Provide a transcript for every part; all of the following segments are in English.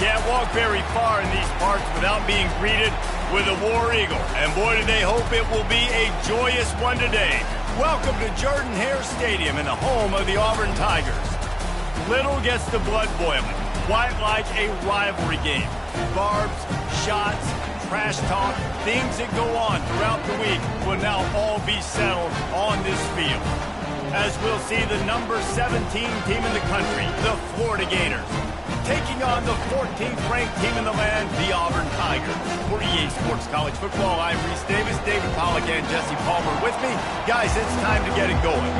can't walk very far in these parts without being greeted with a War Eagle. And boy, do they hope it will be a joyous one today. Welcome to Jordan-Hare Stadium in the home of the Auburn Tigers. Little gets the blood boiling, quite like a rivalry game. Barbs, shots, trash talk, things that go on throughout the week will now all be settled on this field. As we'll see the number 17 team in the country, the Florida Gators, taking on the 14th ranked team in the land, the Auburn Tigers. For EA Sports College Football, I'm Reese Davis, David Pollack, and Jesse Palmer with me. Guys, it's time to get it going.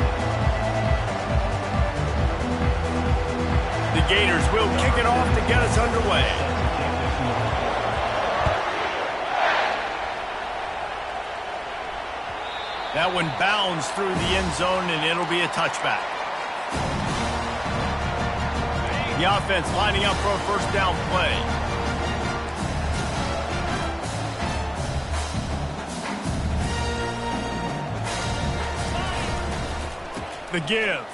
The Gators will kick it off to get us underway. That one bounds through the end zone, and it'll be a touchback. The offense lining up for a first down play. The give.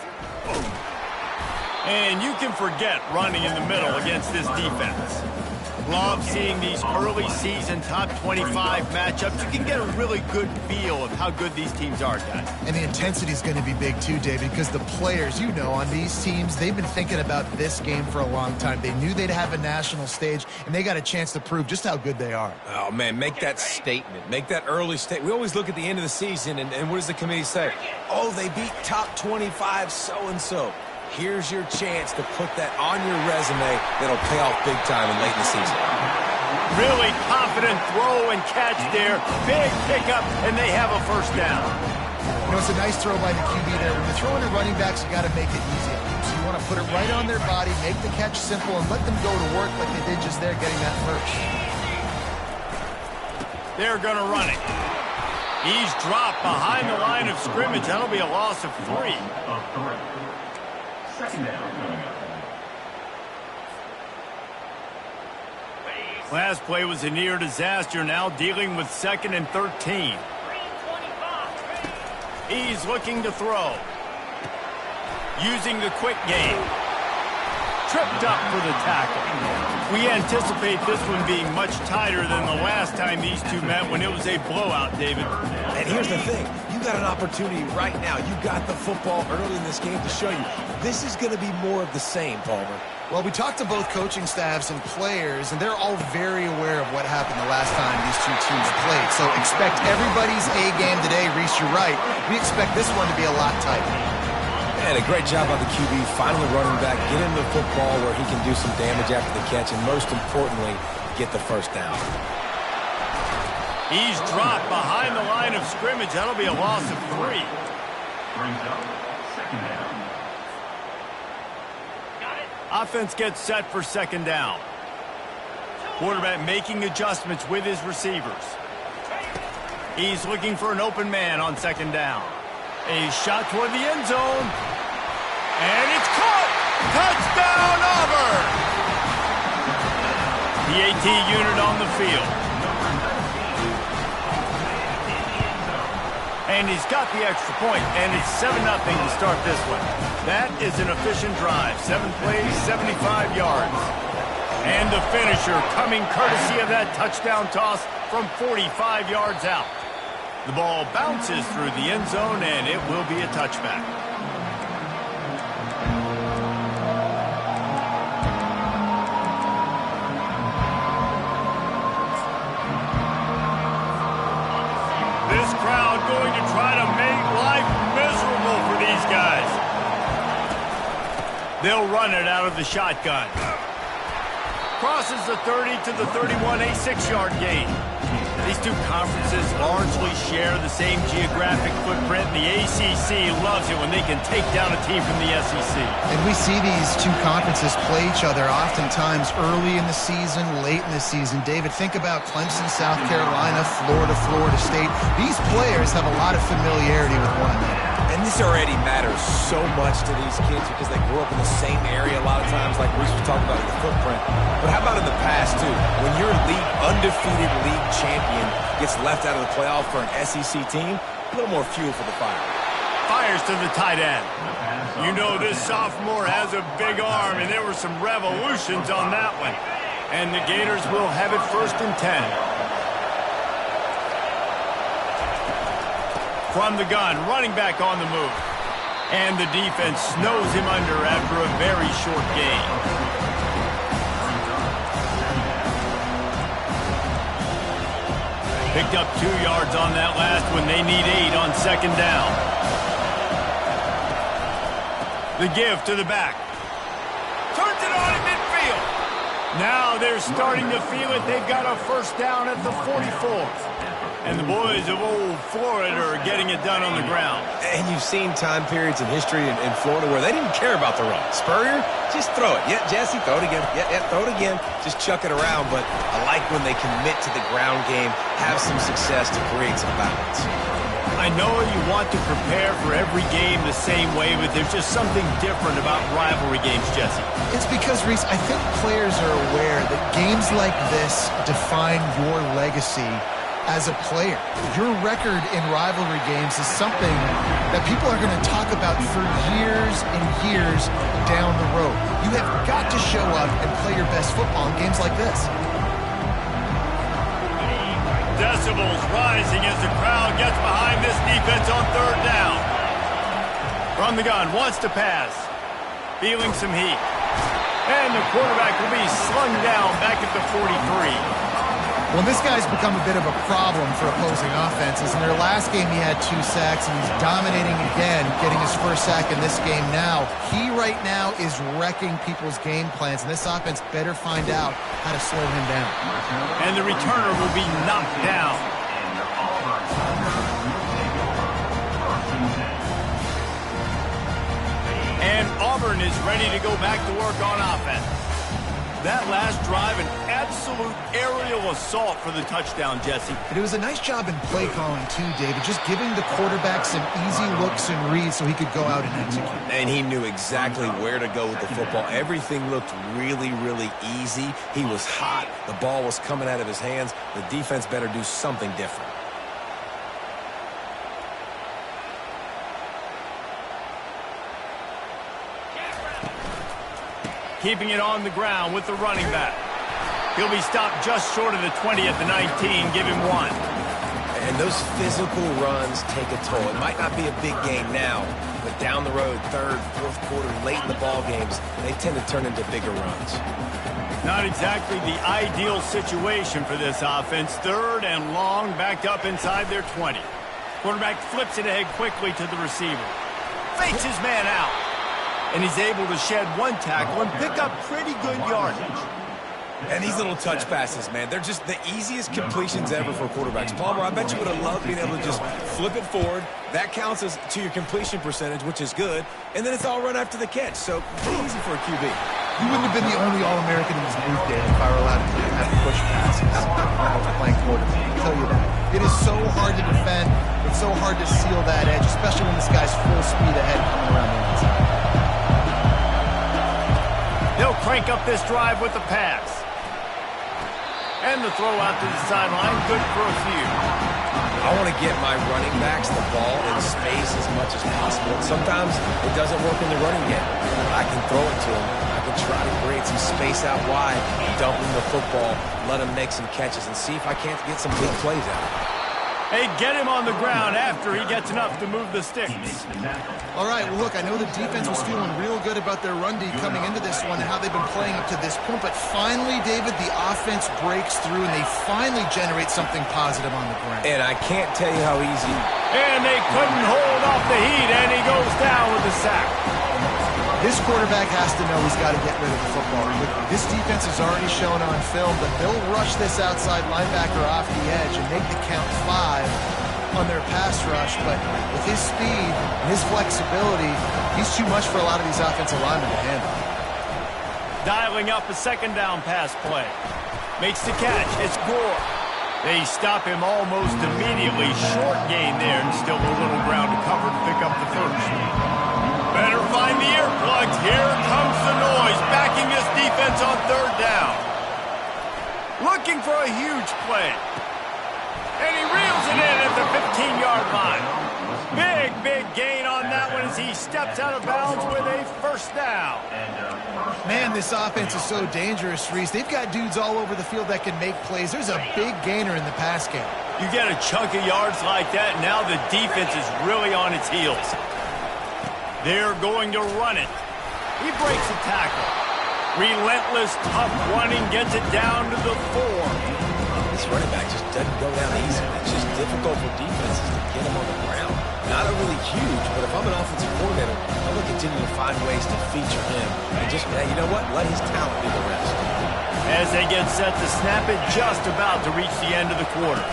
And you can forget running in the middle against this defense. Love seeing these early season top 25 matchups. You can get a really good feel of how good these teams are, guys. And the intensity is going to be big too, David, because the players, you know, on these teams, they've been thinking about this game for a long time. They knew they'd have a national stage, and they got a chance to prove just how good they are. Oh, man, make that statement. Make that early statement. We always look at the end of the season, and what does the committee say? Oh, they beat top 25 so-and-so. Here's your chance to put that on your resume that'll pay off big time in late in the season. Really confident throw and catch there. Big pickup, and they have a first down. You know, it's a nice throw by the QB there. When you're throwing to running backs, you got to make it easy. So you want to put it right on their body, make the catch simple, and let them go to work like they did just there, getting that first. They're going to run it. He's dropped behind the line of scrimmage. That'll be a loss of 3. Second down. Last play was a near disaster, now dealing with 2nd and 13. He's looking to throw. Using the quick game. Tripped up for the tackle. We anticipate this one being much tighter than the last time these two met when it was a blowout, David. And here's the thing. You got an opportunity right now. You got the football early in this game to show you. This is going to be more of the same, Palmer. Well, we talked to both coaching staffs and players, and they're all very aware of what happened the last time these two teams played. So expect everybody's A game today. Reese, you're right. We expect this one to be a lot tighter. And a great job by the QB, finally running back, get him the football where he can do some damage after the catch, and most importantly, get the first down. He's dropped behind the line of scrimmage. That'll be a loss of 3. Brings up second down. Offense gets set for second down. Quarterback making adjustments with his receivers. He's looking for an open man on second down. A shot toward the end zone. And it's caught! Touchdown, Auburn! The AT unit on the field. And he's got the extra point, and it's 7-0 to start this one. That is an efficient drive. 7 plays, 75 yards. And the finisher coming courtesy of that touchdown toss from 45 yards out. The ball bounces through the end zone, and it will be a touchback. This crowd going to try to make life miserable for these guys. They'll run it out of the shotgun. Crosses the 30 to the 31, a 6-yard gain. These two conferences largely share the same geographic footprint. The ACC loves it when they can take down a team from the SEC. And we see these two conferences play each other oftentimes early in the season, late in the season. David, think about Clemson, South Carolina, Florida, Florida State. These players have a lot of familiarity with one another. And this already matters so much to these kids because they grew up in the same area a lot of times, like Reese was talking about in the footprint. But how about in the past, too? When your undefeated league champion gets left out of the playoff for an SEC team, a little more fuel for the fire. Fires to the tight end. You know this sophomore has a big arm, and there were some revolutions on that one. And the Gators will have it 1st and 10. From the gun, running back on the move. And the defense snows him under after a very short gain. Picked up 2 yards on that last one. They need 8 on 2nd down. The give to the back. Turns it on in midfield. Now they're starting to feel it. They've got a 1st down at the 44th. And the boys of old Florida are getting it done on the ground. And you've seen time periods in history in Florida where they didn't care about the run. Spurrier, just throw it. Yeah, Jesse, throw it again. Yeah, throw it again. Just chuck it around. But I like when they commit to the ground game, have some success to create some balance. I know you want to prepare for every game the same way, but there's just something different about rivalry games, Jesse. It's because, Reese, I think players are aware that games like this define your legacy as a player. Your record in rivalry games is something that people are going to talk about for years and years down the road. You have got to show up and play your best football in games like this. Decibels rising as the crowd gets behind this defense on 3rd down. From the gun, wants to pass. Feeling some heat. And the quarterback will be slung down back at the 43. Well, this guy's become a bit of a problem for opposing offenses. In their last game, he had 2 sacks, and he's dominating again, getting his 1st sack in this game now. He right now is wrecking people's game plans, and this offense better find out how to slow him down. And the returner will be knocked down. And Auburn is ready to go back to work on offense. That last drive, an absolute aerial assault for the touchdown, Jesse. And it was a nice job in play calling, too, David, just giving the quarterback some easy looks and reads so he could go out and execute. And he knew exactly where to go with the football. Everything looked really, really easy. He was hot. The ball was coming out of his hands. The defense better do something different. Keeping it on the ground with the running back. He'll be stopped just short of the 20 at the 19. Give him 1. And those physical runs take a toll. It might not be a big game now, but down the road, 3rd, 4th quarter, late in the ball games, they tend to turn into bigger runs. Not exactly the ideal situation for this offense. 3rd and long, backed up inside their 20. Quarterback flips it ahead quickly to the receiver. Fakes his man out. And he's able to shed 1 tackle and pick up pretty good yardage. And these little touch passes, man, they're just the easiest completions ever for quarterbacks. Palmer, I bet you would have loved being able to just flip it forward. That counts as to your completion percentage, which is good. And then it's all run after the catch. So easy for a QB. You wouldn't have been the only All-American in this group, Dave, if I were allowed to have push passes playing quarterback. I'll tell you that. It is so hard to defend. It's so hard to seal that edge, especially when this guy's full speed ahead coming around the outside. They'll crank up this drive with the pass. And the throw out to the sideline, good for a few. I want to get my running backs the ball in space as much as possible. Sometimes it doesn't work in the running game. I can throw it to them. I can try to create some space out wide, dump them the football, let them make some catches, and see if I can't get some big plays out. Hey, get him on the ground after he gets enough to move the sticks. All right, well, look, I know the defense was feeling real good about their run D coming into this one and how they've been playing up to this point, but finally, David, the offense breaks through and they finally generate something positive on the ground. And I can't tell you how easy. And they couldn't hold off the heat, and he goes down with the sack. This quarterback has to know he's got to get rid of the football quickly. This defense has already shown on film that they'll rush this outside linebacker off the edge and make the count 5 on their pass rush, but with his speed and his flexibility, he's too much for a lot of these offensive linemen to handle. Dialing up a 2nd down pass play. Makes the catch. It's Gore. They stop him almost immediately. Short gain there and still a little ground to cover to pick up the 1st. Better find the earplugs. Here comes the noise, backing this defense on 3rd down. Looking for a huge play. And he reels it in at the 15-yard line. Big gain on that one as he steps out of bounds with a first down. Man, this offense is so dangerous, Reese. They've got dudes all over the field that can make plays. There's a big gainer in the pass game. You get a chunk of yards like that, now the defense is really on its heels. They're going to run it. He breaks a tackle. Relentless, tough running, gets it down to the 4. This running back just doesn't go down easy. It's just difficult for defenses to get him on the ground. Not a really huge, but if I'm an offensive coordinator, I'm going to continue to find ways to feature him. And just, you know what? Let his talent do the rest. As they get set to snap it, just about to reach the end of the quarter.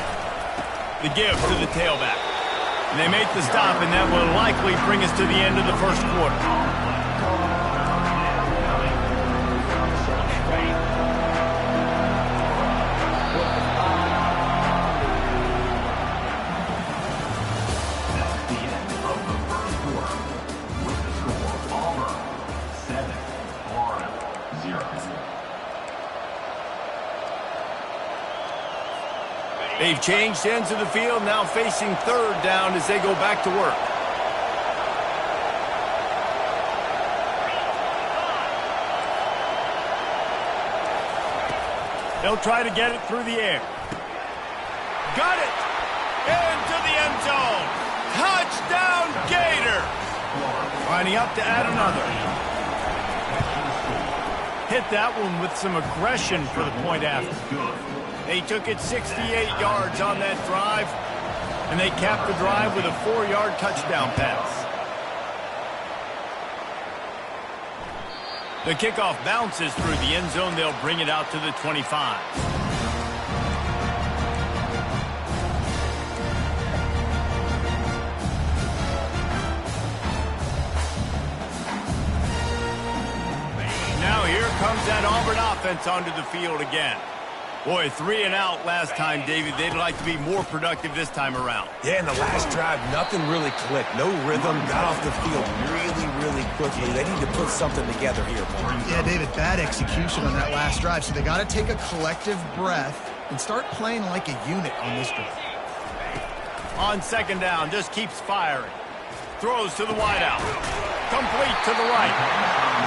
The give to the tailback. And they make the stop, and that will likely bring us to the end of the first quarter. They've changed ends of the field, now facing third down as they go back to work. They'll try to get it through the air. Got it! Into the end zone! Touchdown, Gator! Lining up to add another. Hit that one with some aggression for the point after. They took it 68 yards on that drive, and they capped the drive with a 4-yard touchdown pass. The kickoff bounces through the end zone. They'll bring it out to the 25. Now here comes that Auburn offense onto the field again. Boy, 3 and out last time, David. They'd like to be more productive this time around. Yeah, in the last drive, nothing really clicked. No rhythm, got off the field really quickly. They need to put something together here, Paul. Yeah, David, bad execution on that last drive. So they got to take a collective breath and start playing like a unit on this drive. On second down, just keeps firing. Throws to the wideout. Complete to the right.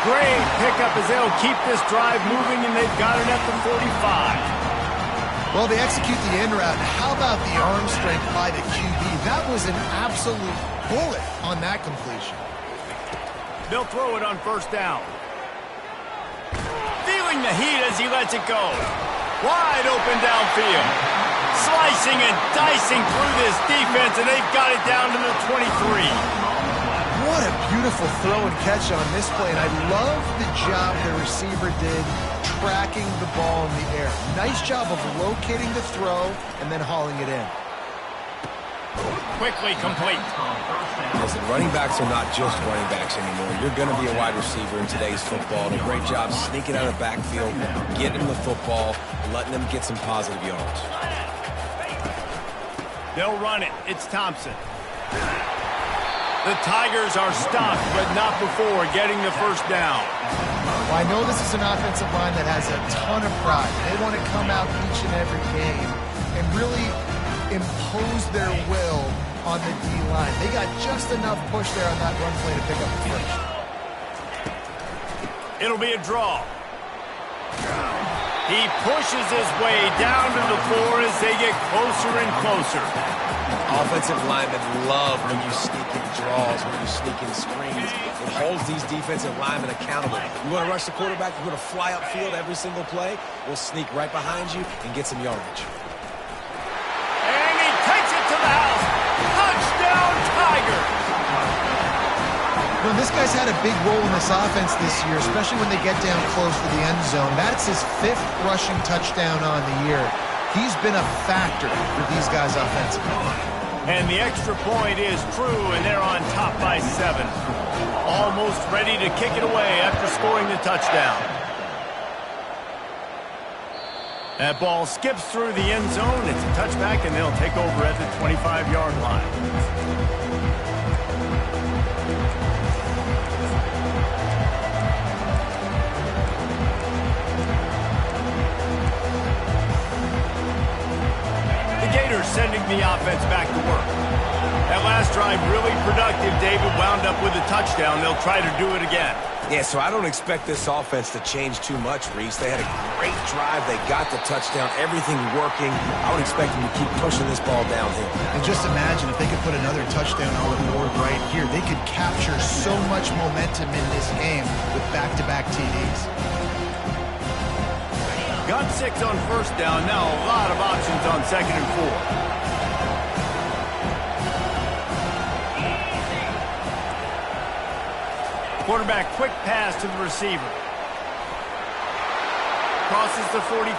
Great pickup as they'll keep this drive moving, and they've got it at the 45. Well, they execute the in route. How about the arm strength by the QB? That was an absolute bullet on that completion. They'll throw it on first down. Feeling the heat as he lets it go. Wide open downfield. Slicing and dicing through this defense, and they've got it down to the 23. What a beautiful throw and catch on this play, and I love the job the receiver did tracking the ball in the air. Nice job of locating the throw and then hauling it in. Quickly complete. Listen, running backs are not just running backs anymore. You're going to be a wide receiver in today's football. And a great job sneaking out of the backfield, getting the football, and letting them get some positive yards. They'll run it. It's Thompson. The Tigers are stopped, but not before getting the first down. Well, I know this is an offensive line that has a ton of pride. They want to come out each and every game and really impose their will on the D-line. They got just enough push there on that run play to pick up the first. It'll be a draw. He pushes his way down to the floor as they get closer and closer. Offensive linemen love when you sneak in draws, when you sneak in screens. It holds these defensive linemen accountable. You want to rush the quarterback, you're going to fly upfield every single play. We'll sneak right behind you and get some yardage. And he takes it to the house. Touchdown, Tigers! Well, this guy's had a big role in this offense this year, especially when they get down close to the end zone. That's his 5th rushing touchdown on the year. He's been a factor for these guys offensively. And the extra point is true, and they're on top by 7. Almost ready to kick it away after scoring the touchdown. That ball skips through the end zone. It's a touchback, and they'll take over at the 25-yard line. Gators sending the offense back to work. That last drive really productive, David. Wound up with a touchdown. They'll try to do it again. Yeah, so I don't expect this offense to change too much, Reese. They had a great drive. They got the touchdown. Everything working. I would expect them to keep pushing this ball downhill. And just imagine if they could put another touchdown on the board right here. They could capture so much momentum in this game with back-to-back TDs. Got 6 on first down. Now a lot of options on 2nd and 4. Quarterback, quick pass to the receiver. Crosses the 45.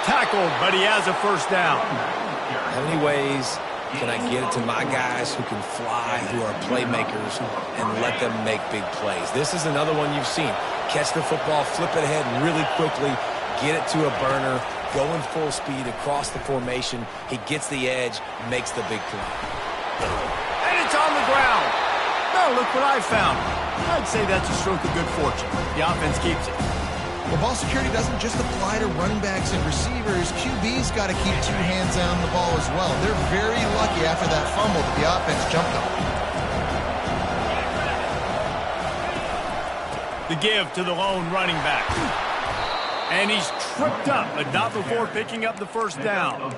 Tackled, but he has a first down. How many ways can I get it to my guys who can fly, who are playmakers, and let them make big plays? This is another one you've seen. Catch the football, flip it ahead really quickly, get it to a burner, going full speed across the formation. He gets the edge, makes the big play. And it's on the ground. Oh, look what I found. I'd say that's a stroke of good fortune. The offense keeps it. Well, ball security doesn't just apply to running backs and receivers. QB's got to keep 2 hands on the ball as well. They're very lucky after that fumble that the offense jumped on. The give to the lone running back. And he's tripped up, but not before picking up the first down.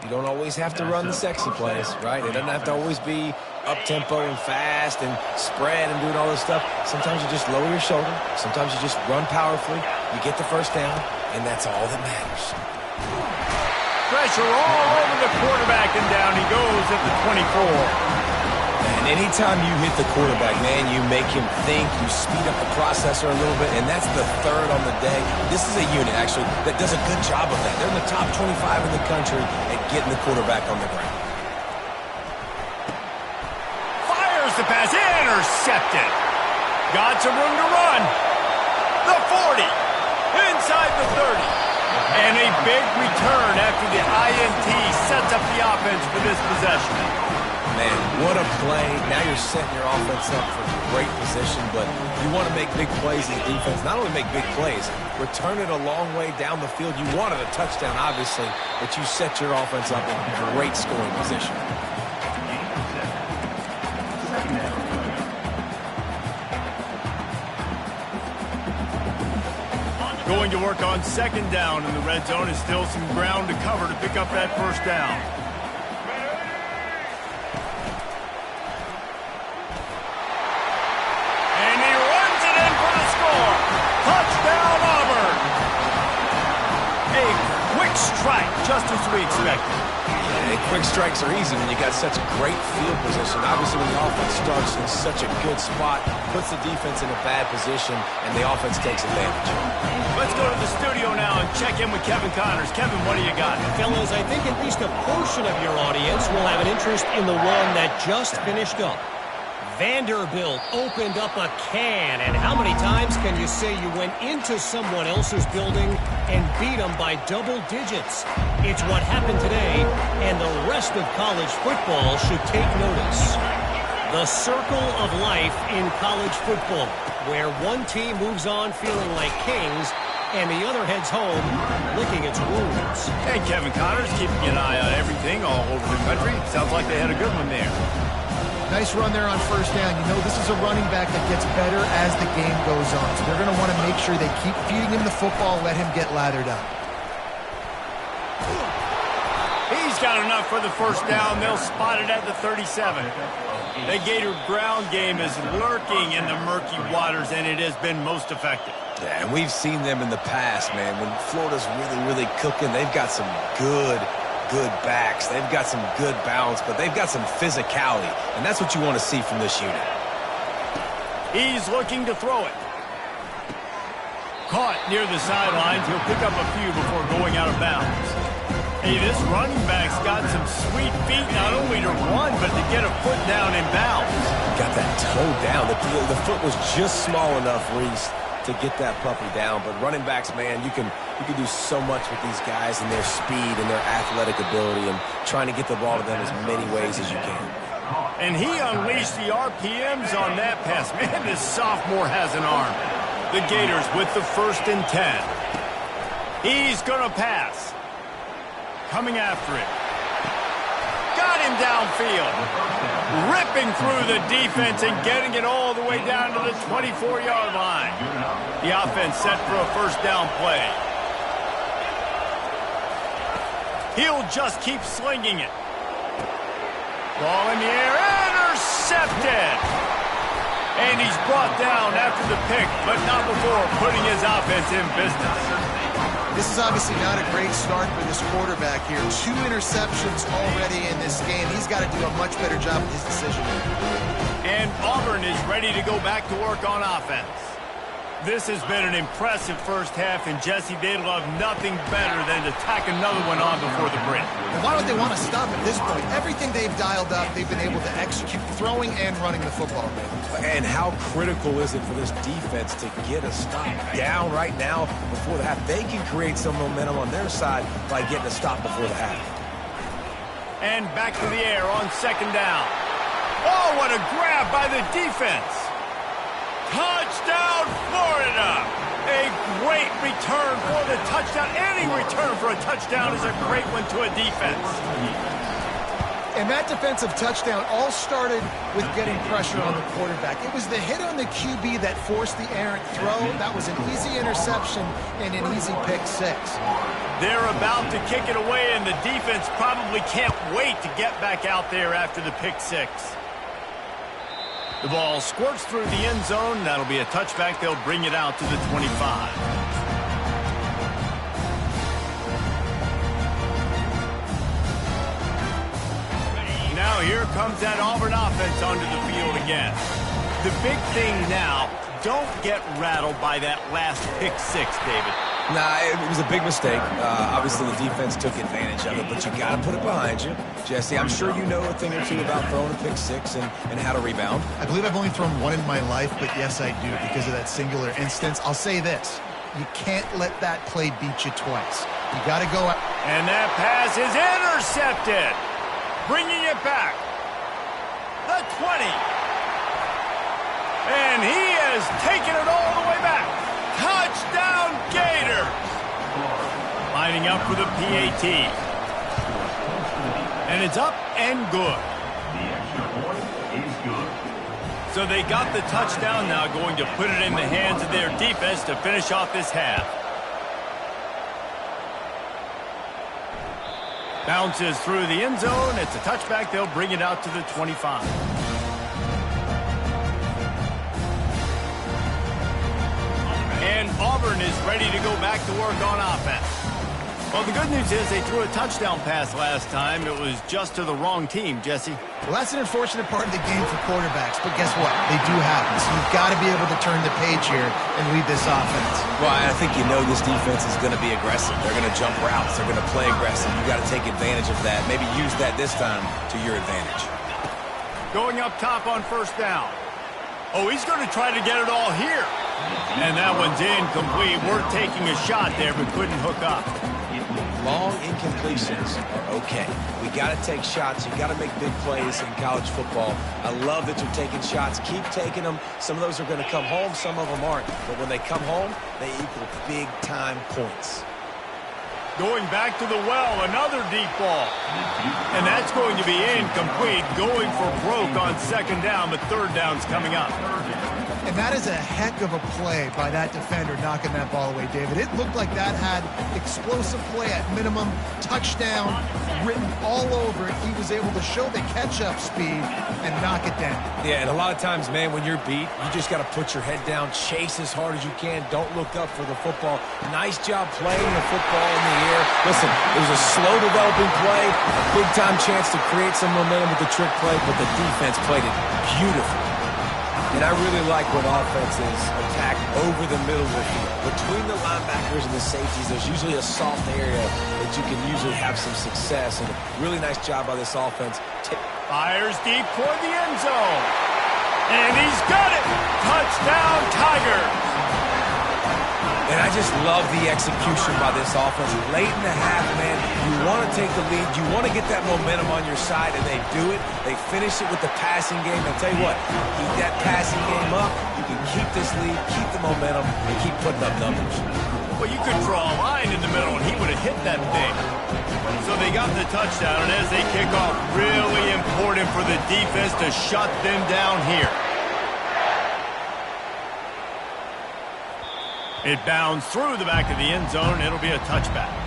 You don't always have to run the sexy plays, right? It doesn't have to always be up-tempo and fast and spread and doing all this stuff. Sometimes you just lower your shoulder. Sometimes you just run powerfully. You get the first down, and that's all that matters. Pressure all over the quarterback, and down he goes at the 24. And anytime you hit the quarterback, man, you make him think, you speed up the processor a little bit, and that's the 3rd on the day. This is a unit, actually, that does a good job of that. They're in the top 25 in the country at getting the quarterback on the ground. Fires the pass, intercepted. Got some room to run. The 40, inside the 30. And a big return after the INT sets up the offense for this possession. Man, what a play. Now you're setting your offense up for great position, but you want to make big plays as defense. Not only make big plays, return it a long way down the field. You wanted a touchdown, obviously, but you set your offense up in great scoring position. Going to work on 2nd down in the red zone is still some ground to cover to pick up that first down. Strike, just as we expected. Yeah, quick strikes are easy when you got such a great field position. Obviously, when the offense starts in such a good spot, puts the defense in a bad position, and the offense takes advantage. Let's go to the studio now and check in with Kevin Connors. Kevin, what do you got? Fellas, I think at least a portion of your audience will have an interest in the one that just finished up. Vanderbilt opened up a can, and how many times can you say you went into someone else's building and beat them by double digits? It's what happened today, and the rest of college football should take notice. The circle of life in college football, where one team moves on feeling like kings, and the other heads home licking its wounds. Hey, Kevin Connors, keeping an eye on everything all over the country. Sounds like they had a good one there. Nice run there on first down. You know, this is a running back that gets better as the game goes on. So they're going to want to make sure they keep feeding him the football, let him get lathered up. He's got enough for the first down. They'll spot it at the 37. The Gator ground game is lurking in the murky waters, and it has been most effective. Yeah, and we've seen them in the past, man. When Florida's really cooking, they've got some good backs. They've got some good balance, but they've got some physicality, and that's what you want to see from this unit. He's looking to throw it. Caught near the sidelines. He'll pick up a few before going out of bounds. Hey, this running back's got some sweet feet, not only to run, but to get a foot down in bounds. Got that toe down. The foot was just small enough, Reese, to get that puppy down. But running backs, man, you can do so much with these guys and their speed and their athletic ability and trying to get the ball to them as many ways as you can. And he unleashed the RPMs on that pass. Man, this sophomore has an arm. The Gators with the 1st and 10. He's going to pass. Coming after it. Got him downfield. Ripping through the defense and getting it all the way down to the 24-yard line. The offense set for a first down play. He'll just keep slinging it. Ball in the air, intercepted. And he's brought down after the pick, but not before putting his offense in business. This is obviously not a great start for this quarterback here. 2 interceptions already in this game. He's got to do a much better job with his decision. And Auburn is ready to go back to work on offense. This has been an impressive first half, and Jesse, they'd love nothing better than to tack another one on before the break. And why would they want to stop at this point? Everything they've dialed up, they've been able to execute, throwing and running the football. And how critical is it for this defense to get a stop down right now before the half? They can create some momentum on their side by getting a stop before the half. And back to the air on second down. Oh, what a grab by the defense. Touchdown, Florida! A great return for the touchdown. Any return for a touchdown is a great one to a defense. And that defensive touchdown all started with getting pressure on the quarterback. It was the hit on the QB that forced the errant throw. That was an easy interception and an easy pick 6. They're about to kick it away, and the defense probably can't wait to get back out there after the pick 6. The ball squirts through the end zone. That'll be a touchback. They'll bring it out to the 25. Now here comes that Auburn offense onto the field again. The big thing now, don't get rattled by that last pick 6, David. Nah, it was a big mistake. Obviously, the defense took advantage of it, but you got to put it behind you. Jesse, I'm sure you know a thing or two about throwing a pick 6 and how to rebound. I believe I've only thrown one in my life, but yes, I do because of that singular instance. I'll say this. You can't let that play beat you twice. You got to go out. And that pass is intercepted. Bringing it back. The 20. And he has taken it all the way back. Touchdown, Gators! Lining up for the PAT. And it's up and good. The extra point is good. So they got the touchdown, now going to put it in the hands of their defense to finish off this half. Bounces through the end zone. It's a touchback. They'll bring it out to the 25. And Auburn is ready to go back to work on offense. Well, the good news is they threw a touchdown pass last time. It was just to the wrong team, Jesse. Well, that's an unfortunate part of the game for quarterbacks, but guess what? They do happen. So you've got to be able to turn the page here and lead this offense. Well, I think you know this defense is going to be aggressive. They're going to jump routes. They're going to play aggressive. You got to take advantage of that. Maybe use that this time to your advantage. Going up top on first down. Oh, he's going to try to get it all here. And that one's incomplete. We're taking a shot there, but couldn't hook up. Long incompletions are okay. We got to take shots. You got to make big plays in college football. I love that you're taking shots. Keep taking them. Some of those are going to come home. Some of them aren't. But when they come home, they equal big-time points. Going back to the well, another deep ball. And that's going to be incomplete. Going for broke on second down, but third down's coming up. And that is a heck of a play by that defender knocking that ball away, David. It looked like that had explosive play at minimum, touchdown written all over it. He was able to show the catch-up speed and knock it down. Yeah, and a lot of times, man, when you're beat, you just got to put your head down, chase as hard as you can. Don't look up for the football. Nice job playing the football in the air. Listen, it was a slow developing play, a big-time chance to create some momentum with the trick play, but the defense played it beautifully. And I really like when offenses attack over the middle of the field. Between the linebackers and the safeties, there's usually a soft area that you can usually have some success. And a really nice job by this offense. Fires deep toward the end zone. And he's got it! Touchdown, Tigers! And I just love the execution by this offense. Late in the half, man, you want to take the lead. You want to get that momentum on your side, and they do it. They finish it with the passing game. I'll tell you what, keep that passing game up. You can keep this lead, keep the momentum, and keep putting up numbers. Well, you could draw a line in the middle, and he would have hit that thing. So they got the touchdown, and as they kick off, really important for the defense to shut them down here. It bounds through the back of the end zone, and it'll be a touchback.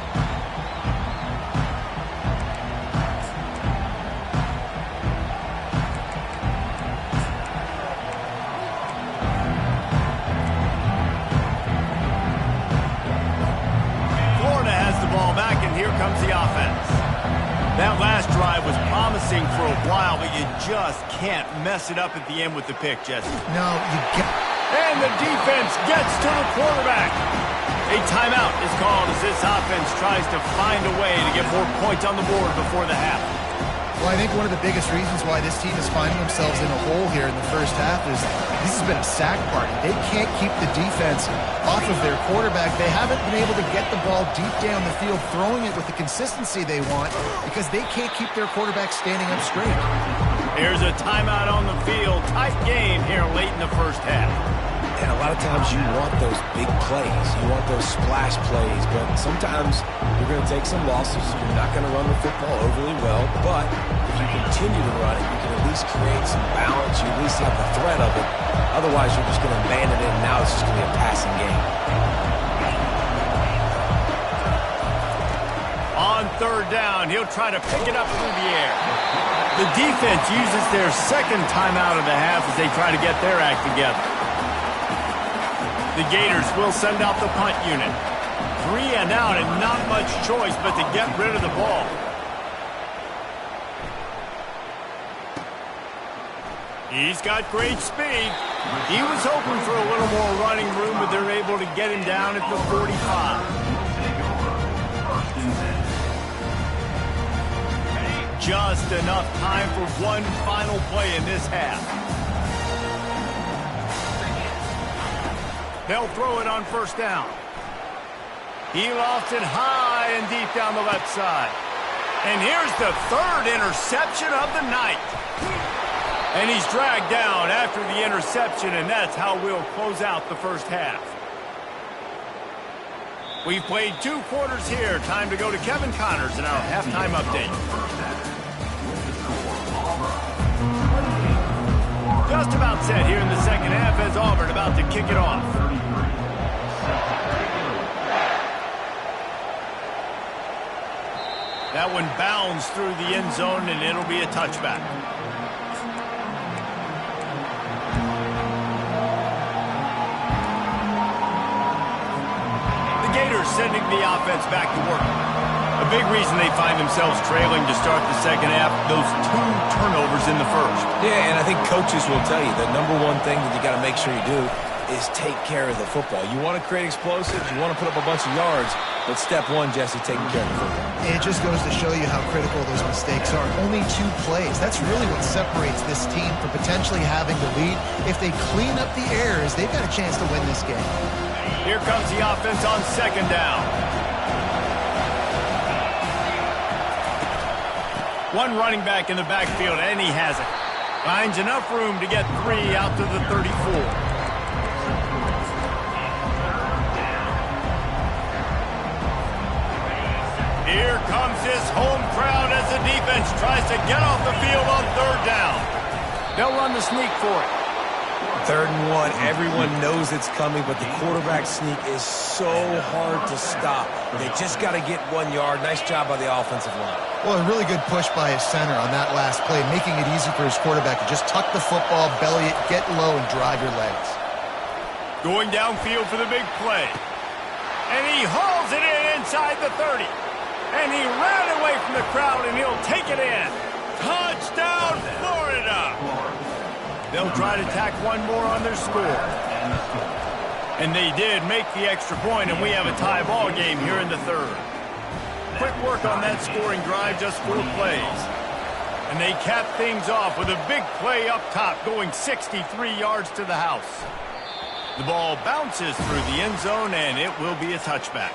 Here comes the offense. That last drive was promising for a while, but you just can't mess it up at the end with the pick, Jesse. No, you get... And the defense gets to the quarterback. A timeout is called as this offense tries to find a way to get more points on the board before the half. Well, I think one of the biggest reasons why this team is finding themselves in a hole here in the first half is this has been a sack party. They can't keep the defense off of their quarterback. They haven't been able to get the ball deep down the field, throwing it with the consistency they want because they can't keep their quarterback standing up straight. Here's a timeout on the field. Tight game here late in the first half. And a lot of times you want those big plays. You want those splash plays. But sometimes you're going to take some losses. You're not going to run the football overly well. But if you continue to run it, you can at least create some balance. You at least have the threat of it. Otherwise, you're just going to abandon it, and now it's just going to be a passing game. On third down, he'll try to pick it up through the air. The defense uses their second timeout of the half as they try to get their act together. The Gators will send out the punt unit. 3 and out and not much choice but to get rid of the ball. He's got great speed. He was hoping for a little more running room, but they're able to get him down at the 45. Just enough time for one final play in this half. They'll throw it on first down. He lofts it high and deep down the left side. And here's the third interception of the night. And he's dragged down after the interception, and that's how we'll close out the first half. We've played 2 quarters here. Time to go to Kevin Connors in our halftime update. Just about set here in the second half as Auburn about to kick it off. That one bounds through the end zone, and it'll be a touchback. The Gators sending the offense back to work. A big reason they find themselves trailing to start the second half, those 2 turnovers in the first. Yeah, and I think coaches will tell you the number one thing that you got to make sure you do is take care of the football. You want to create explosives, you want to put up a bunch of yards, but step 1, Jesse, taking care of the football. It just goes to show you how critical those mistakes are. Only 2 plays. That's really what separates this team from potentially having the lead. If they clean up the errors, they've got a chance to win this game. Here comes the offense on second down. One running back in the backfield, and he has it. Finds enough room to get 3 out to the 34. Here comes his home crowd as the defense tries to get off the field on third down. They'll run the sneak for it. 3rd and 1. Everyone knows it's coming, but the quarterback sneak is so hard to stop. They just got to get 1 yard. Nice job by the offensive line. Well, a really good push by his center on that last play, making it easy for his quarterback to just tuck the football, belly it, get low, and drive your legs. Going downfield for the big play. And he hauls it in inside the 30. And he ran away from the crowd, and he'll take it in. Touchdown, Florida! They'll try to tack 1 more on their score. And they did make the extra point, and we have a tie ball game here in the 3rd. Quick work on that scoring drive, just 4 plays. And they cap things off with a big play up top, going 63 yards to the house. The ball bounces through the end zone, and it will be a touchback.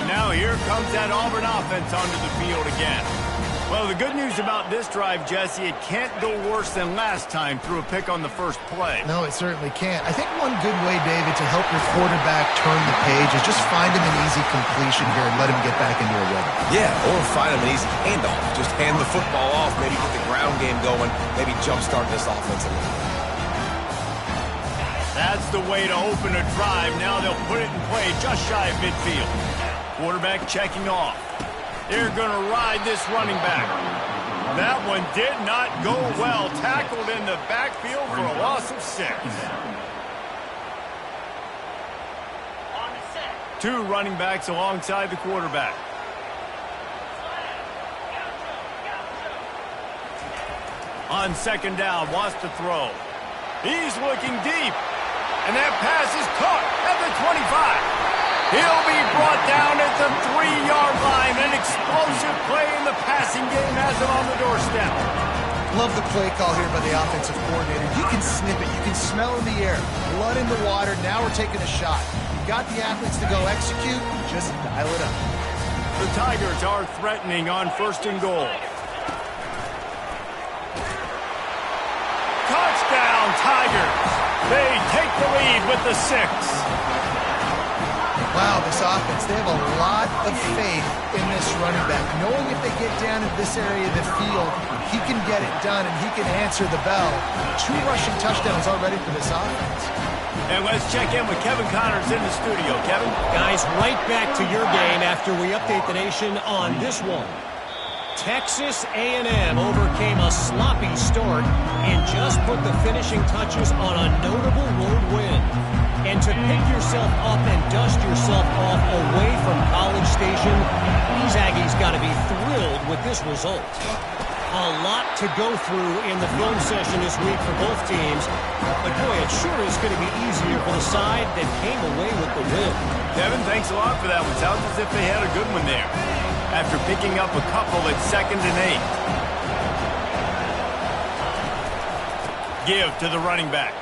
Now here comes that Auburn offense onto the field again. Well, the good news about this drive, Jesse, it can't go worse than last time through a pick on the first play. No, it certainly can't. I think one good way, David, to help your quarterback turn the page is just find him an easy completion here and let him get back into a rhythm. Yeah, or find him an easy handoff. Just hand the football off, maybe get the ground game going, maybe jumpstart this offense a little. That's the way to open a drive. Now they'll put it in play just shy of midfield. Quarterback checking off. They're going to ride this running back. That one did not go well. Tackled in the backfield for a loss of 6. 2 running backs alongside the quarterback. On second down, wants to throw. He's looking deep. And that pass is caught at the 25. He'll be brought down at the 3-yard line. An explosive play in the passing game has him on the doorstep. Love the play call here by the offensive coordinator. You can sniff it. You can smell in the air. Blood in the water. Now we're taking a shot. You got the athletes to go execute. Just dial it up. The Tigers are threatening on 1st and goal. Touchdown, Tigers. They take the lead with the 6. Wow, this offense, they have a lot of faith in this running back. Knowing if they get down in this area of the field, he can get it done and he can answer the bell. 2 rushing touchdowns already for this offense. And let's check in with Kevin Connors in the studio. Kevin? Guys, right back to your game after we update the nation on this one. Texas A&M overcame a sloppy start and just put the finishing touches on a notable road win. And to pick yourself up and dust yourself off away from College Station, these Aggies got to be thrilled with this result. A lot to go through in the film session this week for both teams. But boy, it sure is going to be easier for the side that came away with the win. Kevin, thanks a lot for that one. Sounds as if they had a good one there. After picking up a couple at 2nd and 8. Give to the running back.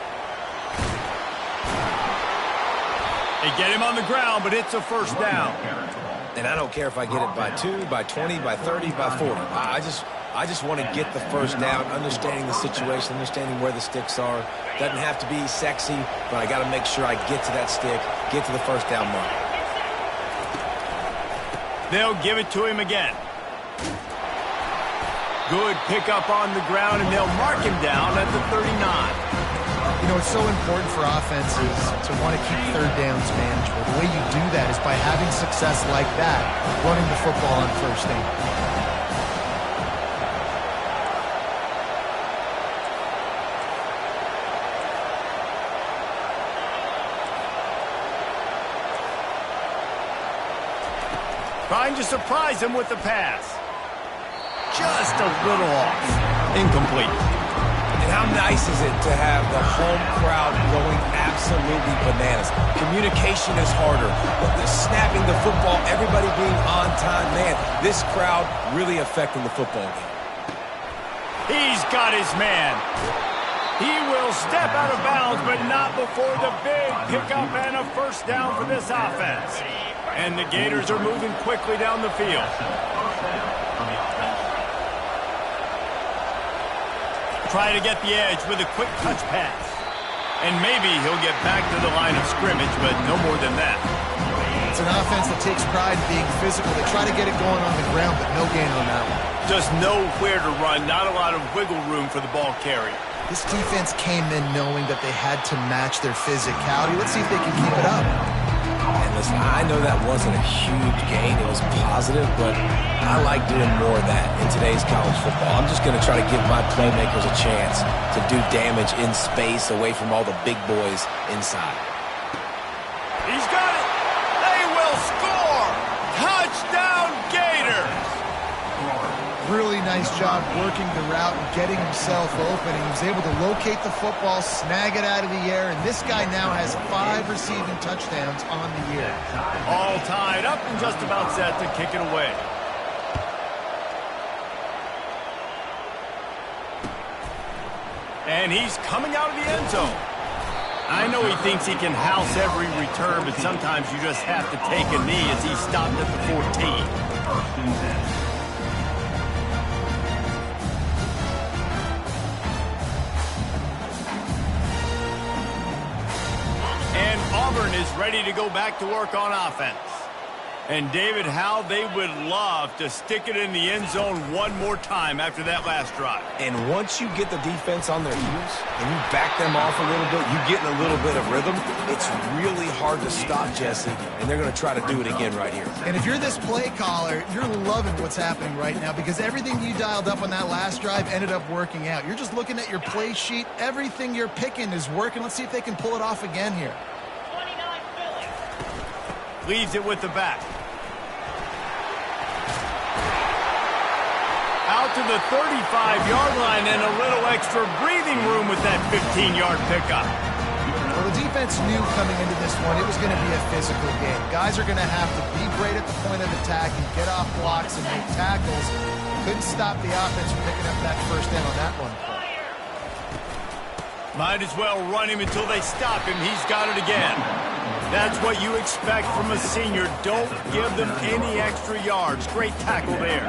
They get him on the ground, but it's a 1st down. And I don't care if I get it by 2, by 20, by 30, by 40. I just want to get the 1st down, understanding the situation, understanding where the sticks are. Doesn't have to be sexy, but I got to make sure I get to that stick, get to the 1st down mark. They'll give it to him again. Good pickup on the ground, and they'll mark him down at the 39. You know, it's so important for offenses to want to keep 3rd downs manageable. The way you do that is by having success like that, running the football on 1st down. Trying to surprise him with the pass. Just a little off. Incomplete. And how nice is it to have the home crowd going absolutely bananas? Communication is harder. But the snapping the football, everybody being on time, man, this crowd really affecting the football game. He's got his man. He will step out of bounds, but not before the big pickup and a 1st down for this offense. And the Gators are moving quickly down the field. Try to get the edge with a quick touch pass. And maybe he'll get back to the line of scrimmage, but no more than that. It's an offense that takes pride in being physical. They try to get it going on the ground, but no gain on that one. Just know where to run, not a lot of wiggle room for the ball carrier. This defense came in knowing that they had to match their physicality. Let's see if they can keep it up. And listen, I know that wasn't a huge gain. It was positive, but I like doing more of that in today's college football. I'm just going to try to give my playmakers a chance to do damage in space away from all the big boys inside. He's got it. They will score. Touchdown, Gators. Really nice job working the route and getting himself open. He was able to locate the football, snag it out of the air, and this guy now has 5 receiving touchdowns on the year. All tied up and just about set to kick it away. And he's coming out of the end zone. I know he thinks he can house every return, but sometimes you just have to take a knee as he stopped at the 14. ready to go back to work on offense. And, David, how they would love to stick it in the end zone one more time after that last drive. And once you get the defense on their heels and you back them off a little bit, you get in a little bit of rhythm, it's really hard to stop, Jesse, and they're going to try to do it again right here. And if you're this play caller, you're loving what's happening right now because everything you dialed up on that last drive ended up working out. You're just looking at your play sheet. Everything you're picking is working. Let's see if they can pull it off again here. Leaves it with the back. Out to the 35-yard line and a little extra breathing room with that 15-yard pickup. Well, the defense knew coming into this one it was going to be a physical game. Guys are going to have to be great at the point of attack and get off blocks and make tackles. Couldn't stop the offense from picking up that first down on that one. Might as well run him until they stop him. He's got it again. That's what you expect from a senior. Don't give them any extra yards. Great tackle there.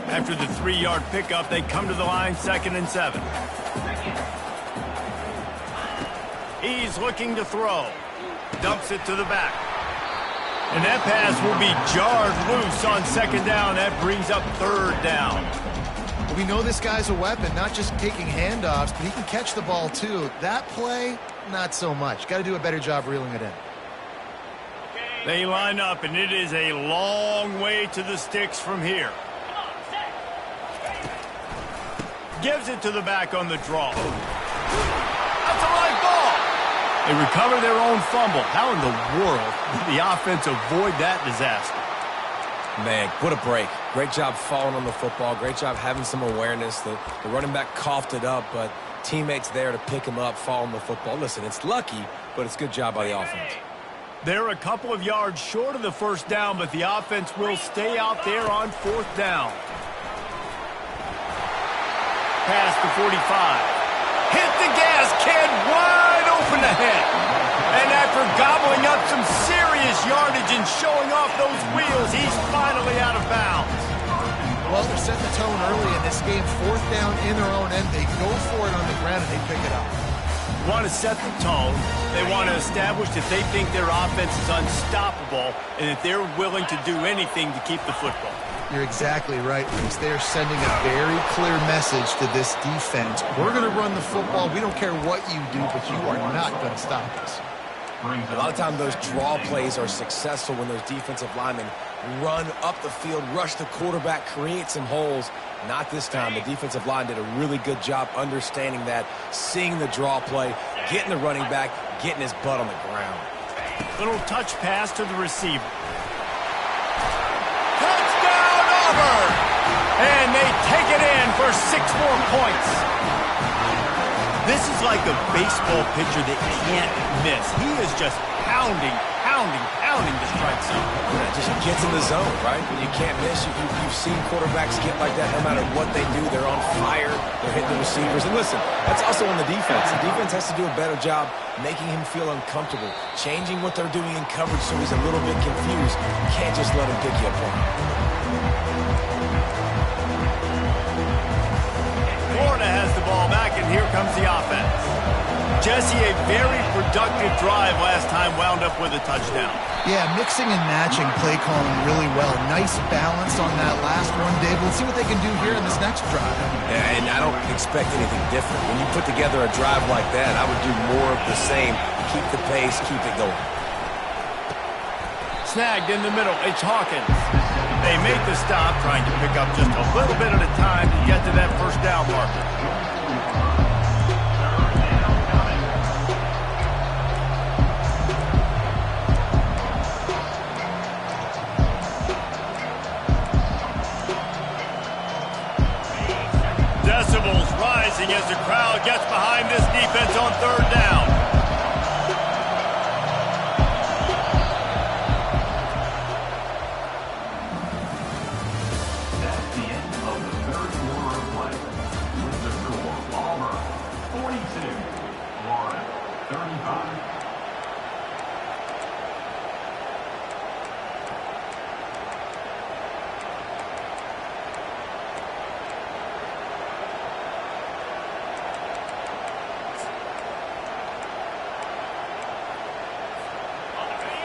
After the 3-yard pickup, they come to the line, 2nd and 7. He's looking to throw. Dumps it to the back. And that pass will be jarred loose on 2nd down. That brings up 3rd down. We know this guy's a weapon, not just taking handoffs, but he can catch the ball too. That play, not so much. Got to do a better job reeling it in. They line up, and it is a long way to the sticks from here. Gives it to the back on the draw. That's a live ball. They recover their own fumble. How in the world did the offense avoid that disaster? Man, what a break. Great job falling on the football. Great job having some awareness. The running back coughed it up, but teammates there to pick him up, fall on the football. Listen, it's lucky, but it's a good job by the offense. They're a couple of yards short of the first down, but the offense will stay out there on 4th down. Past the 45. Hit the gas, kid, wide open ahead. And after gobbling up some serious yardage and showing off those wheels, he's finally out of bounds. Well, they're setting the tone early in this game. 4th down in their own end. They go for it on the ground and they pick it up. Want to set the tone. They want to establish that they think their offense is unstoppable and that they're willing to do anything to keep the football. You're exactly right, Reese. They are sending a very clear message to this defense. We're going to run the football. We don't care what you do, but you are not going to stop us. A lot of times those draw plays are successful when those defensive linemen run up the field, rush the quarterback, create some holes. Not this time. The defensive line did a really good job understanding that, seeing the draw play, getting the running back, getting his butt on the ground. Little touch pass to the receiver. Touchdown, Auburn! And they take it in for 6 more points. This is like a baseball pitcher that can't miss. He is just pounding the strike zone. Yeah, it just gets in the zone, right? When you can't miss, you've seen quarterbacks get like that no matter what they do. They're on fire. They're hitting the receivers. And listen, that's also on the defense. The defense has to do a better job making him feel uncomfortable, changing what they're doing in coverage so he's a little bit confused. You can't just let him pick you apart. Florida has the ball back, and here comes the offense. Jesse, a very productive drive last time, wound up with a touchdown. Yeah, mixing and matching play calling really well. Nice balance on that last one, Dave. Let's see what they can do here in this next drive. Yeah, and I don't expect anything different. When you put together a drive like that, I would do more of the same. Keep the pace, keep it going. Snagged in the middle, it's Hawkins. They make the stop, trying to pick up just a little bit at a time to get to that first down marker. Decibels rising as the crowd gets behind this defense on 3rd down. That's the end of the 3rd quarter of play. With the score, Auburn 42, Florida 35.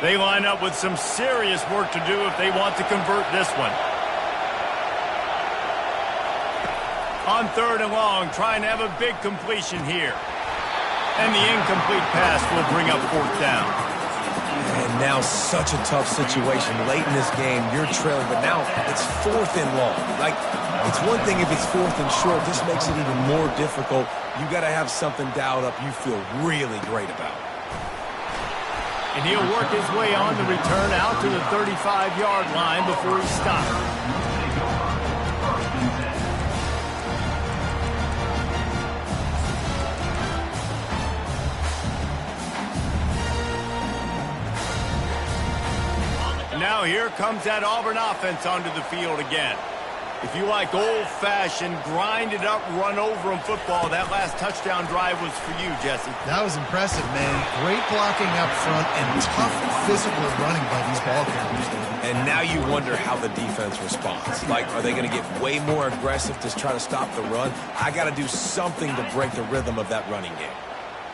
They line up with some serious work to do if they want to convert this one. On 3rd and long, trying to have a big completion here. And the incomplete pass will bring up 4th down. And now such a tough situation. Late in this game, you're trailing, but now it's 4th and long. Like, it's one thing if it's 4th and short. This makes it even more difficult. You got to have something dialed up you feel really great about. And he'll work his way on the return out to the 35-yard line before he stops. Now here comes that Auburn offense onto the field again. If you like old-fashioned, grind-it-up, run-over-'em football, that last touchdown drive was for you, Jesse. That was impressive, man. Great blocking up front and tough physical running by these ball carriers. And now you wonder how the defense responds. Like, are they going to get way more aggressive to try to stop the run? I got to do something to break the rhythm of that running game.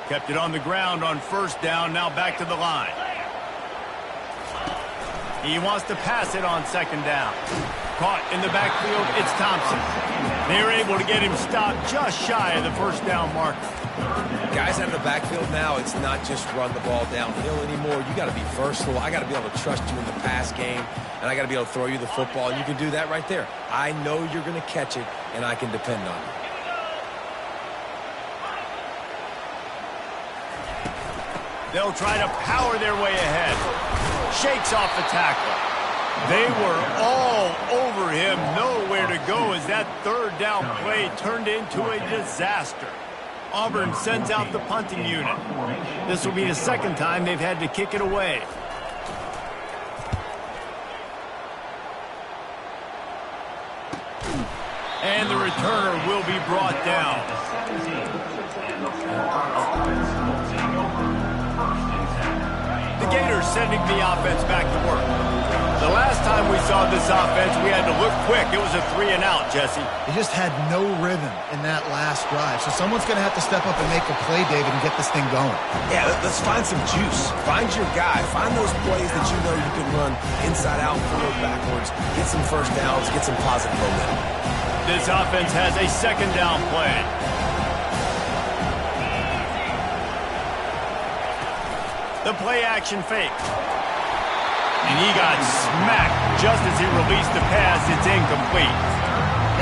Kept it on the ground on 1st down, now back to the line. He wants to pass it on 2nd down. Caught in the backfield, it's Thompson. They're able to get him stopped just shy of the 1st down marker. Guys out of the backfield now, it's not just run the ball downhill anymore. You got to be versatile. I got to be able to trust you in the pass game, and I got to be able to throw you the football, and you can do that right there. I know you're going to catch it, and I can depend on you. They'll try to power their way ahead. Shakes off the tackle. They were all over him, nowhere to go as that 3rd down play turned into a disaster. Auburn sends out the punting unit. This will be the 2nd time they've had to kick it away. And the returner will be brought down. The Gators sending the offense back to work. The last time we saw this offense, we had to look quick. It was a 3-and-out, Jesse. They just had no rhythm in that last drive. So someone's going to have to step up and make a play, David, and get this thing going. Yeah, let's find some juice. Find your guy. Find those plays that you know you can run inside out, forward, backwards, get some 1st downs, get some positive momentum. This offense has a 2nd down play. The play action fake. And he got smacked just as he released the pass. It's incomplete.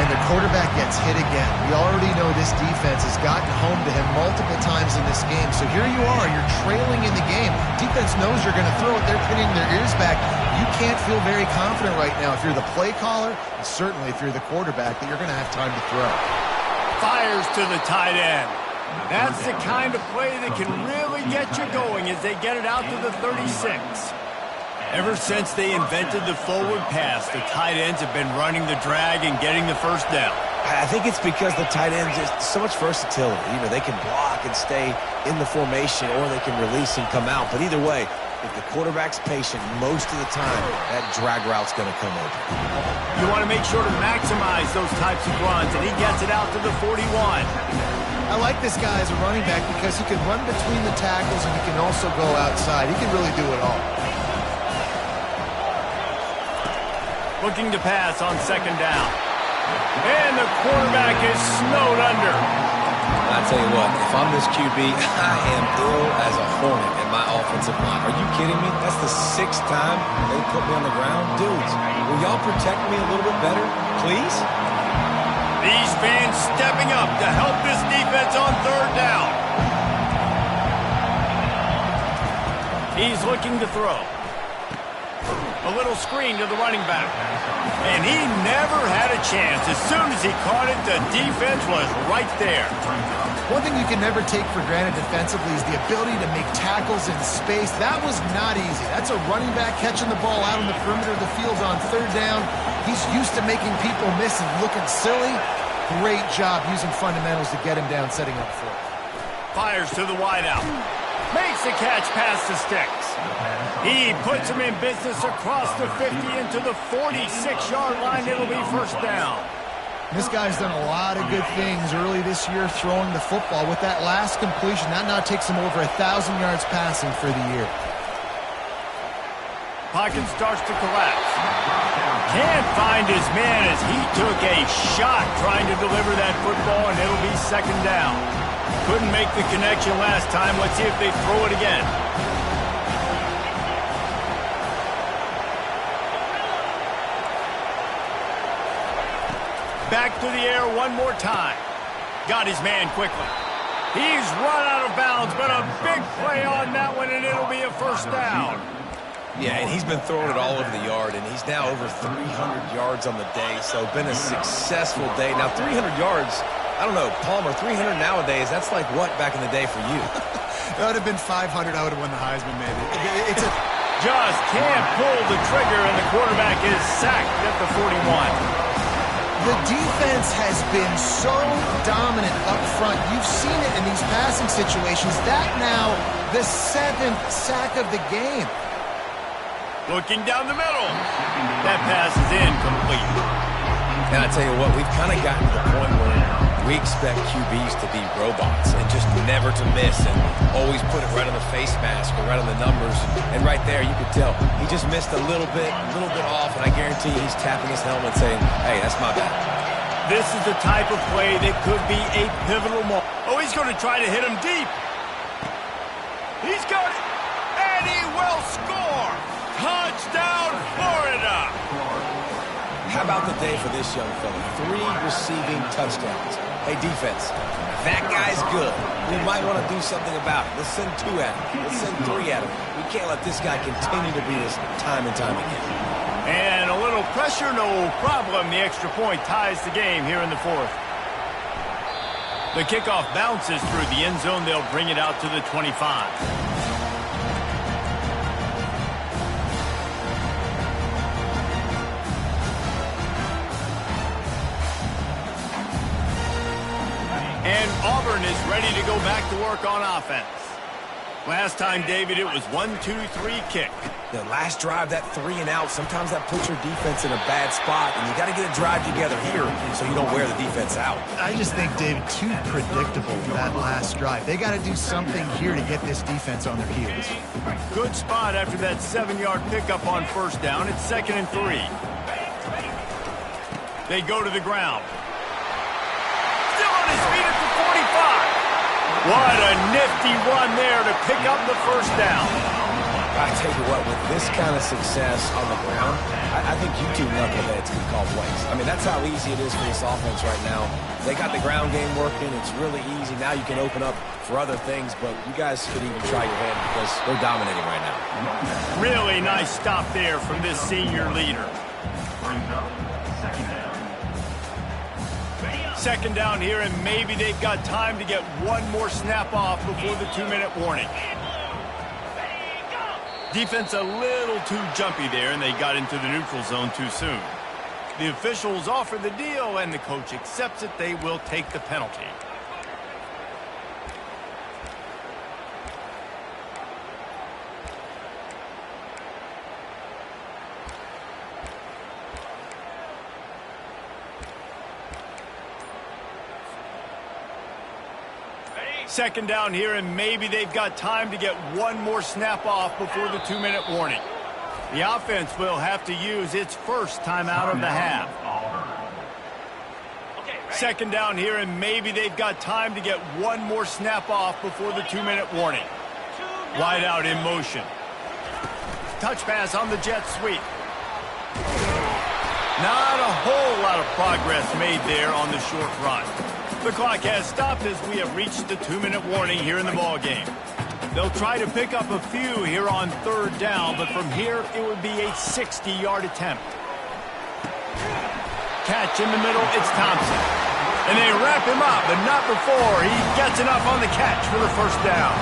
And the quarterback gets hit again. We already know this defense has gotten home to him multiple times in this game. So here you are. You're trailing in the game. Defense knows you're going to throw it. They're pinning their ears back. You can't feel very confident right now if you're the play caller, and certainly if you're the quarterback, that you're going to have time to throw. Fires to the tight end. That's the kind of play that can really get you going as they get it out to the 36. Ever since they invented the forward pass, the tight ends have been running the drag and getting the 1st down. I think it's because the tight ends is so much versatility. You know, they can block and stay in the formation, or they can release and come out. But either way, if the quarterback's patient, most of the time, that drag route's going to come open. You want to make sure to maximize those types of runs, and he gets it out to the 41. I like this guy as a running back because he can run between the tackles and he can also go outside. He can really do it all. Looking to pass on 2nd down. And the quarterback is snowed under. I tell you what, if I'm this QB, I am ill as a hornet in my offensive line. Are you kidding me? That's the 6th time they put me on the ground. Dudes, will y'all protect me a little bit better, please? These fans stepping up to help this defense on 3rd down. He's looking to throw. A little screen to the running back. And he never had a chance. As soon as he caught it, the defense was right there. One thing you can never take for granted defensively is the ability to make tackles in space. That was not easy. That's a running back catching the ball out on the perimeter of the field on 3rd down. He's used to making people miss and looking silly. Great job using fundamentals to get him down, setting up for it. Fires to the wideout. Makes the catch past the sticks. He puts him in business across the 50 into the 46-yard line. It'll be 1st down. This guy's done a lot of good things early this year throwing the football. With that last completion, that now takes him over 1,000 yards passing for the year. Pocket starts to collapse. Can't find his man as he took a shot trying to deliver that football, and it'll be second down. Couldn't make the connection last time. Let's see if they throw it again. Back to the air one more time. Got his man quickly. He's run out of bounds, but a big play on that one, and it'll be a first down. Yeah, and he's been throwing it all over the yard, and he's now over 300 yards on the day, so been a successful day. Now, 300 yards, I don't know, Palmer, 300 nowadays, that's like what back in the day for you? That would have been 500. I would have won the Heisman, maybe. It's a... Just can't pull the trigger, and the quarterback is sacked at the 41. The defense has been so dominant up front. You've seen it in these passing situations. That now, the 7th sack of the game. Looking down the middle. That pass is incomplete. And I tell you what, we've kind of gotten to the point where we expect QBs to be robots and just never to miss and always put it right on the face mask or right on the numbers. And right there, you could tell he just missed a little bit off, and I guarantee he's tapping his helmet saying, hey, that's my bad. This is the type of play that could be a pivotal moment. Oh, he's going to try to hit him deep. He's got it, and he will score. Touchdown, Florida! How about the day for this young fella? 3 receiving touchdowns. Hey, defense, that guy's good. We might want to do something about it. Let's send 2 at him. Let's send 3 at him. We can't let this guy continue to beat us time and time again. And a little pressure, no problem. The extra point ties the game here in the 4th. The kickoff bounces through the end zone. They'll bring it out to the 25. And Auburn is ready to go back to work on offense. Last time, David, it was 1-2-3 kick. The last drive, that 3 and out, sometimes that puts your defense in a bad spot, and you got to get a drive together here so you don't wear the defense out. I just think, David, too predictable for that last drive. They got to do something here to get this defense on their heels. Good spot after that 7-yard pickup on first down. It's 2nd and 3. They go to the ground. Still on his feet at the 45. What a nifty run there to pick up the first down. I tell you what, with this kind of success on the ground, I think you 2 knuckleheads can call plays. I mean, that's how easy it is for this offense right now. They got the ground game working. It's really easy. Now you can open up for other things, but you guys could even try your hand because they're dominating right now. Really nice stop there from this senior leader. Second down here, and maybe they've got time to get one more snap off before the 2-minute warning. Defense a little too jumpy there, and they got into the neutral zone too soon. The officials offer the deal, and the coach accepts it. They will take the penalty. Second down here, and maybe they've got time to get one more snap off before the 2-minute warning. The offense will have to use its first timeout of the half. Second down here, and maybe they've got time to get one more snap off before the 2-minute warning. Wide out in motion. Touch pass on the jet sweep. Not a whole lot of progress made there on the short run. The clock has stopped as we have reached the 2-minute warning here in the ballgame. They'll try to pick up a few here on third down, but from here it would be a 60-yard attempt. Catch in the middle, it's Thompson. And they wrap him up, but not before he gets enough on the catch for the first down.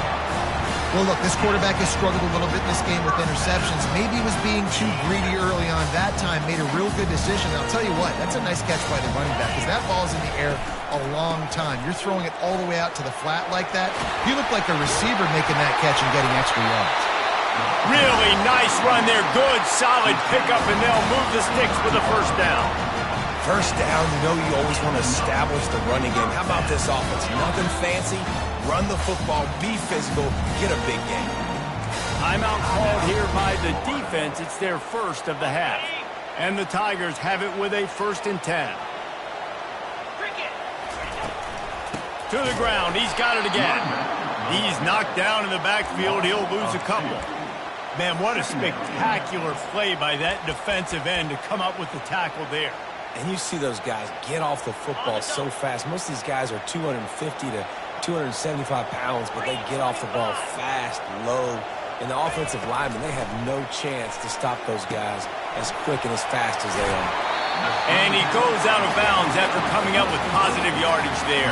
Well, look, this quarterback has struggled a little bit in this game with interceptions. Maybe he was being too greedy early on. That time made a real good decision. And I'll tell you what, that's a nice catch by the running back because that ball's in the air a long time. You're throwing it all the way out to the flat like that. You look like a receiver making that catch and getting extra yards. Really nice run there. Good, solid pickup, and they'll move the sticks for the first down. First down, you know you always want to establish the running game. How about this offense? Nothing fancy. Run the football, be physical, get a big game. Timeout called here by the defense. It's their first of the half. And the Tigers have it with a 1st and 10. To the ground. He's got it again. He's knocked down in the backfield. He'll lose a couple. Man, what a spectacular play by that defensive end to come up with the tackle there. And you see those guys get off the football so fast. Most of these guys are 250 to 275 pounds, but they get off the ball fast, low. And the offensive linemen, they have no chance to stop those guys as quick and as fast as they are. And he goes out of bounds after coming up with positive yardage there.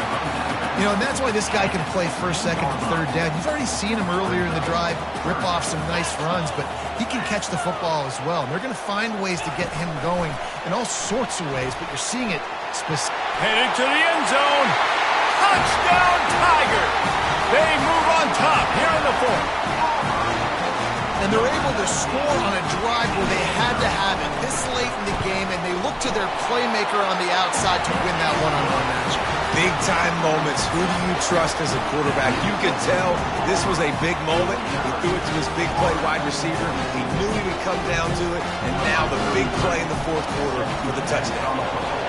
You know, and that's why this guy can play 1st, 2nd, and 3rd down. You've already seen him earlier in the drive rip off some nice runs, but he can catch the football as well. And they're going to find ways to get him going in all sorts of ways, but you're seeing it specifically. Headed to the end zone. Touchdown, Tigers! They move on top here in the 4th. And they're able to score on a drive where they had to have it this late in the game, and they look to their playmaker on the outside to win that one-on-one match. Big-time moments. Who do you trust as a quarterback? You could tell this was a big moment. He threw it to his big play wide receiver. He knew he would come down to it, and now the big play in the 4th quarter for the touchdown.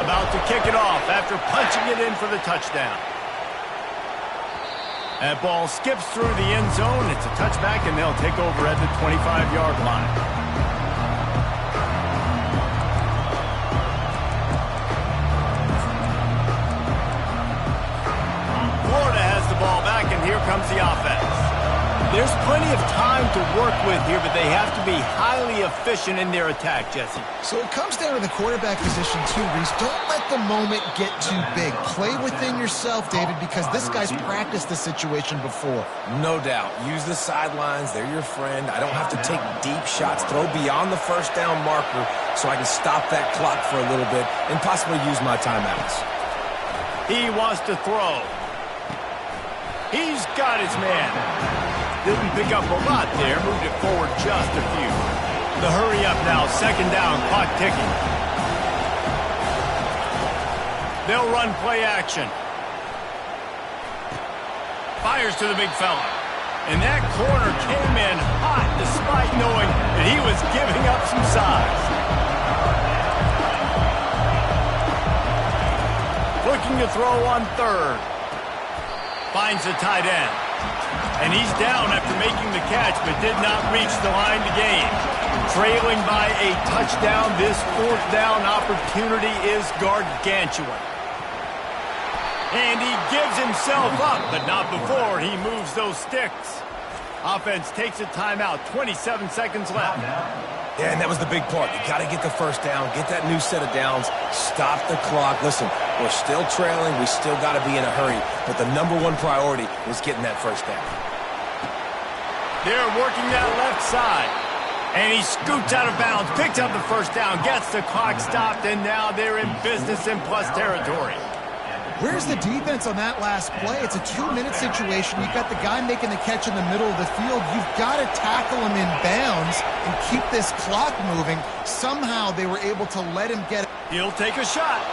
About to kick it off after punching it in for the touchdown. That ball skips through the end zone. It's a touchback, and they'll take over at the 25-yard line. Florida has the ball back, and here comes the offense. There's plenty of time to work with here, but they have to be highly efficient in their attack, Jesse. So it comes down to the quarterback position too, Reese. Don't let the moment get too big. Play within yourself, David, because this guy's practiced the situation before. No doubt. Use the sidelines. They're your friend. I don't have to take deep shots. Throw beyond the 1st down marker so I can stop that clock for a little bit and possibly use my timeouts. He wants to throw. He's got his man. Didn't pick up a lot there. Moved it forward just a few. The hurry up now. 2nd down. Clock ticking. They'll run play action. Fires to the big fella. And that corner came in hot despite knowing that he was giving up some size. Looking to throw on 3rd. Finds the tight end. And he's down after making the catch, but did not reach the line to gain. Trailing by a touchdown, this 4th down opportunity is gargantuan. And he gives himself up, but not before he moves those sticks. Offense takes a timeout, 27 seconds left. Yeah, and that was the big part. You got to get the 1st down, get that new set of downs, stop the clock. Listen, we're still trailing. We still got to be in a hurry. But the #1 priority was getting that 1st down. They're working that left side. And he scoots out of bounds, picks up the 1st down, gets the clock stopped, and now they're in business in plus territory. Where's the defense on that last play? It's a 2-minute situation. You've got the guy making the catch in the middle of the field. You've got to tackle him in bounds and keep this clock moving. Somehow they were able to let him get it. He'll take a shot.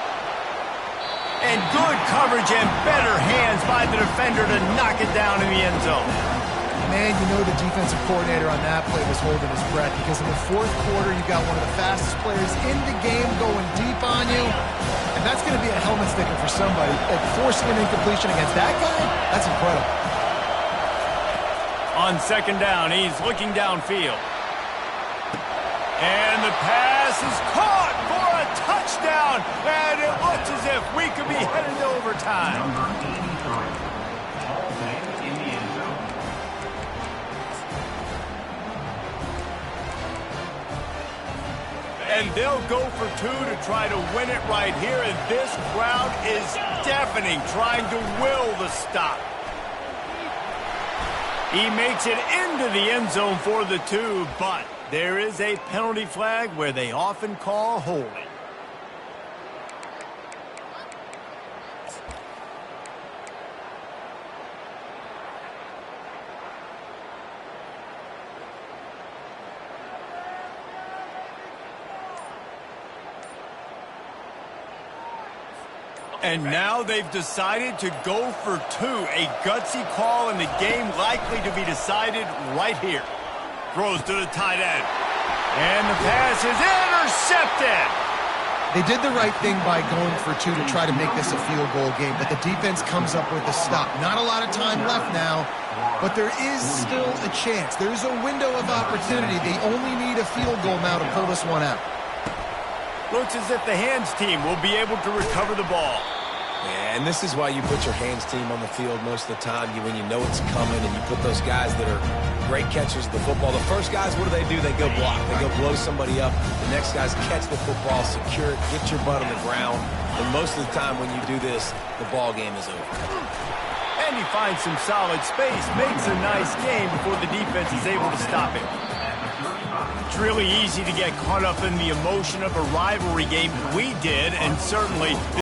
And good coverage and better hands by the defender to knock it down in the end zone. Man, you know the defensive coordinator on that play was holding his breath because in the 4th quarter, you got one of the fastest players in the game going deep on you. And that's going to be a helmet sticker for somebody. Like forcing an incompletion against that guy, that's incredible. On 2nd down, he's looking downfield. And the pass is caught for a touchdown. And it looks as if we could be headed to overtime. Number 83. Ball back in the end zone. And they'll go for 2 to try to win it right here. And this crowd is deafening, trying to will the stop. He makes it into the end zone for the 2, but there is a penalty flag where they often call holding. And now they've decided to go for 2. A gutsy call, and the game likely to be decided right here. Throws to the tight end. And the pass is intercepted. They did the right thing by going for 2 to try to make this a field goal game, but the defense comes up with a stop. Not a lot of time left now, but there is still a chance. There's a window of opportunity. They only need a field goal now to pull this one out. Looks as if the hands team will be able to recover the ball. Yeah, and this is why you put your hands team on the field most of the time when you know it's coming, and you put those guys that are great catchers of the football. The first guys, what do? They go block. They go blow somebody up. The next guys catch the football, secure it, get your butt on the ground. And most of the time when you do this, the ball game is over. And he finds some solid space, makes a nice game before the defense is able to stop him. It's really easy to get caught up in the emotion of a rivalry game. We did, and certainly